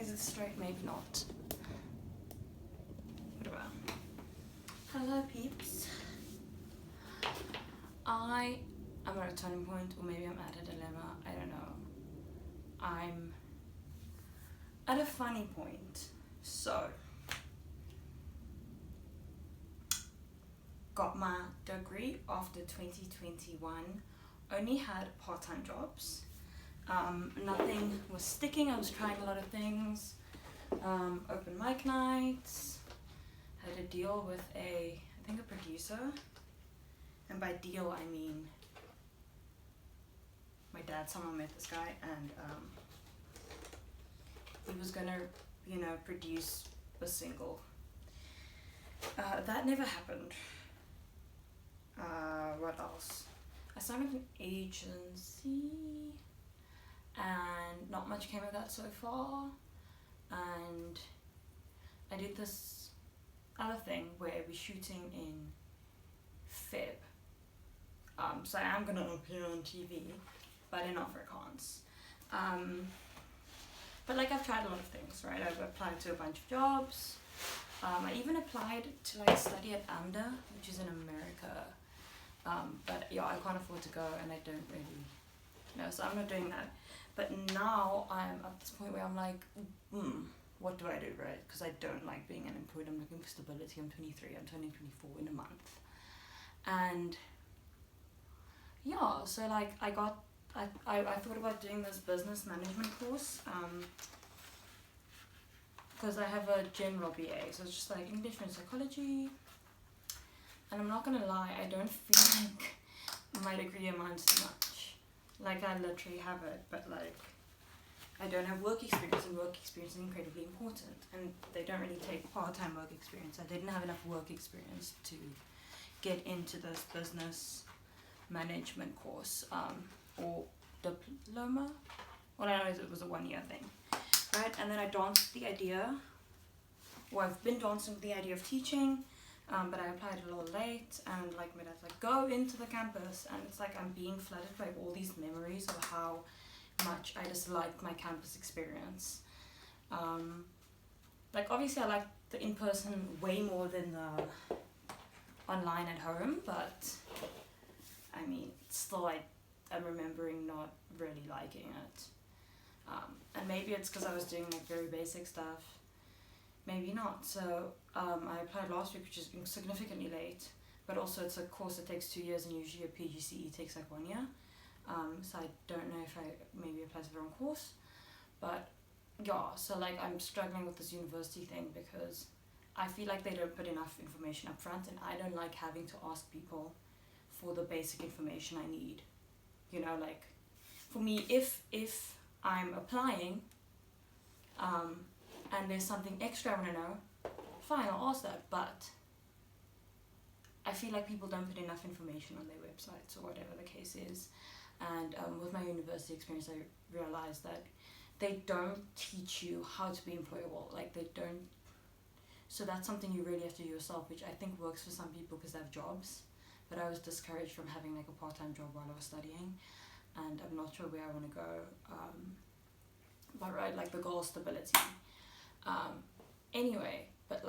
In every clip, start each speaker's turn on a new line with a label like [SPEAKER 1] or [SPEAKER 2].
[SPEAKER 1] Is it straight? Maybe not. Whatever. Hello peeps. I am at a turning point, or maybe I'm at a dilemma, I don't know. I'm at a funny point. So, got my degree after 2021, only had part-time jobs. Nothing was sticking. I was trying a lot of things. Open mic nights. Had a deal with I think a producer. And by deal, I mean my dad somehow met this guy, and he was gonna, produce a single. That never happened. What else? I signed with an agency, and not much came of that so far. And I did this other thing where we're shooting in Feb. So I am gonna appear on TV, but in Afrikaans. But I've tried a lot of things, right? I've applied to a bunch of jobs. I even applied to study at AMDA, which is in America. But yeah, I can't afford to go, and I don't really, so I'm not doing that. But now I'm at this point where I'm like, what do I do, right? Because I don't like being unemployed. I'm looking for stability. I'm 23. I'm turning 24 in a month. And yeah, so I thought about doing this business management course, because I have a general BA, so it's just English and psychology. And I'm not gonna lie, I don't feel like my degree amounts to much. I literally have it, but I don't have work experience, and work experience is incredibly important. And they don't really take part-time work experience. I didn't have enough work experience to get into this business management course, or diploma. All I know is it was a 1-year thing, right? And then I danced with the idea, or I've been dancing with the idea of teaching, but I applied a little late, and my dad's go into the campus, and it's I'm being flooded by all these memories of how much I disliked my campus experience. Obviously I like the in-person way more than the online at home, but I mean, still I'm remembering not really liking it. And maybe it's because I was doing very basic stuff. Maybe not. So I applied last week, which is significantly late, but also it's a course that takes 2 years, and usually a PGCE takes 1 year. So I don't know if I maybe applied to the wrong course, but yeah, so I'm struggling with this university thing because I feel like they don't put enough information up front, and I don't like having to ask people for the basic information I need. For me, if I'm applying, and there's something extra I want to know, fine, I'll ask that, but I feel like people don't put enough information on their websites or whatever the case is. And with my university experience, I realized that they don't teach you how to be employable. They don't. So that's something you really have to do yourself, which I think works for some people because they have jobs. But I was discouraged from having a part-time job while I was studying, and I'm not sure where I want to go. But right, the goal is stability. Anyway, but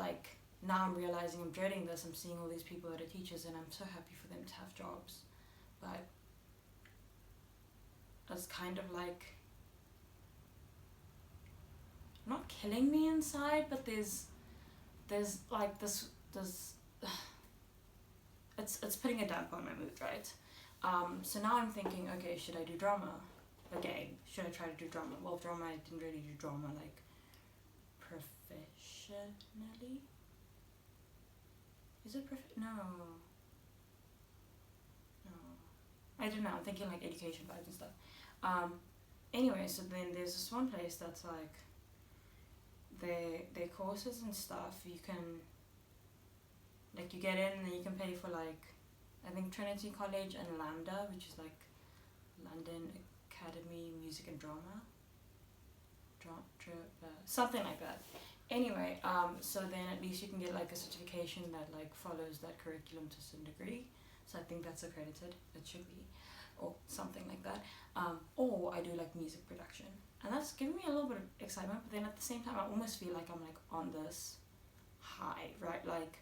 [SPEAKER 1] now I'm realizing I'm dreading this. I'm seeing all these people that are teachers, and I'm so happy for them to have jobs, but it's kind of not killing me inside, but there's this it's putting a damper on my mood, right? So now I'm thinking, okay, should I do drama again? Should I try to do drama? Well, drama, I didn't really do drama professionally. Is it no, I don't know. I'm thinking education vibes and stuff. Anyway, so then there's this one place that's their courses and stuff, you can you get in, and then you can pay for I think Trinity College and Lambda, which is London Academy Music and Drama, something like that. Anyway, so then at least you can get a certification that follows that curriculum to some degree. So I think that's accredited. It should be, or something like that. Or I do music production. And that's giving me a little bit of excitement, but then at the same time, I almost feel like I'm like on this high, right? Like,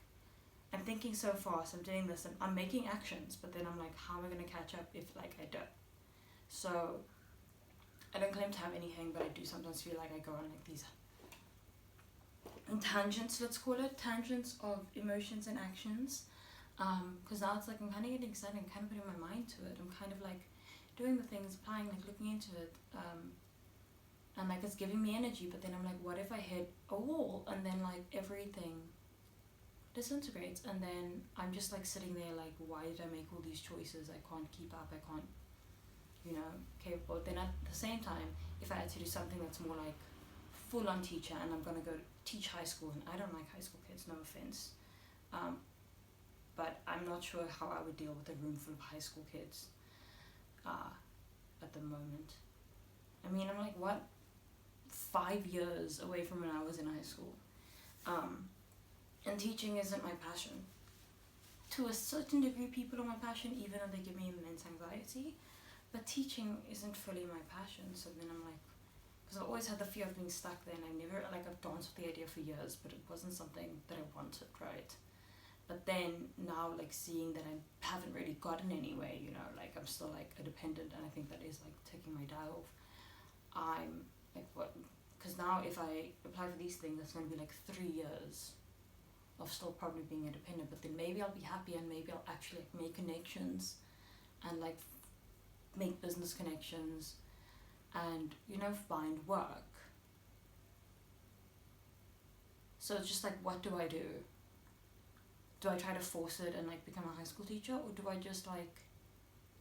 [SPEAKER 1] I'm thinking so fast, I'm doing this, and I'm making actions, but then I'm like, how am I going to catch up if like I don't? So I don't claim to have anything, but I do sometimes feel like I go on like these tangents, let's call it, tangents of emotions and actions. Because now it's like I'm kind of getting excited, I'm kind of putting my mind to it, I'm kind of like doing the things, applying, like looking into it, and like it's giving me energy, but then I'm like, what if I hit a wall and then like everything disintegrates, and then I'm just like sitting there like, why did I make all these choices? I can't keep up, I can't, capable. Then at the same time, if I had to do something that's more like full on teacher, and I'm gonna go teach high school, and I don't like high school kids, no offense, but I'm not sure how I would deal with a room full of high school kids at the moment. I mean, I'm like, what, 5 years away from when I was in high school, and teaching isn't my passion. To a certain degree, people are my passion, even though they give me immense anxiety, but teaching isn't fully my passion. So then I'm like, because I always had the fear of being stuck there, and I never, like, I've danced with the idea for years, but it wasn't something that I wanted, right? But then now, like, seeing that I haven't really gotten anywhere, like I'm still like a dependent, and I think that is like taking my dial off. I'm like, what? Because now if I apply for these things, that's going to be like 3 years of still probably being independent, but then maybe I'll be happy, and maybe I'll actually like make connections and like make business connections and find work. So it's just like, what do? Do I try to force it and like become a high school teacher, or do I just like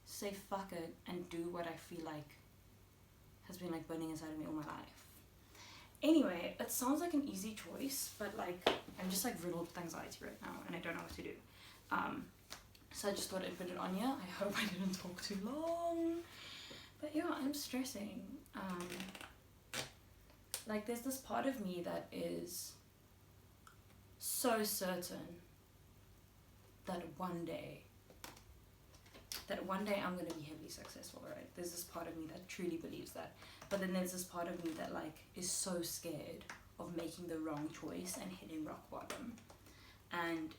[SPEAKER 1] say fuck it and do what I feel like has been like burning inside of me all my life? Anyway, it sounds like an easy choice, but like I'm just like riddled with anxiety right now, and I don't know what to do. So I just thought I'd put it on here. I hope I didn't talk too long, but yeah, I'm stressing. Like there's this part of me that is so certain that one day I'm going to be heavily successful, right? There's this part of me that truly believes that. But then there's this part of me that like is so scared of making the wrong choice and hitting rock bottom. And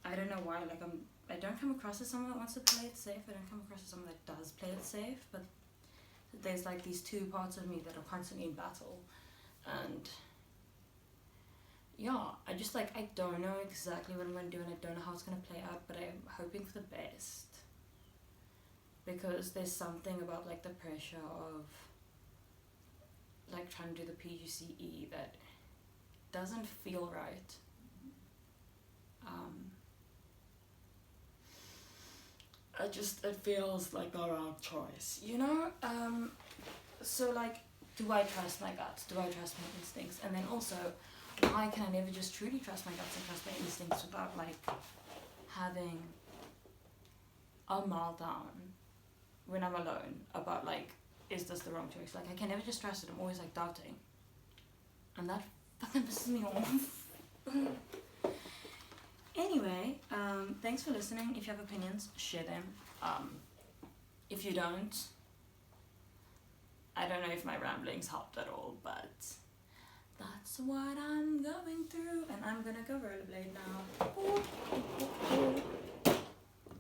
[SPEAKER 1] I don't know why, like I don't come across as someone that wants to play it safe. I don't come across as someone that does play it safe, but there's like these two parts of me that are constantly in battle. And yeah, I just like, I don't know exactly what I'm going to do, and I don't know how it's going to play out, but I'm hoping for the best. Because there's something about like the pressure of like trying to do the PGCE that doesn't feel right. It feels like the wrong choice, so like, do I trust my guts? Do I trust my instincts? And then also, why can I never just truly trust my guts and trust my instincts without like having a meltdown when I'm alone about like, is this the wrong choice? Like I can never just trust it. I'm always like doubting, and that fucking pisses me off. Anyway, thanks for listening. If you have opinions, share them. If you don't, I don't know if my ramblings helped at all, but that's what I'm going through, and I'm gonna go rollerblade now. Ooh, ooh, ooh, ooh.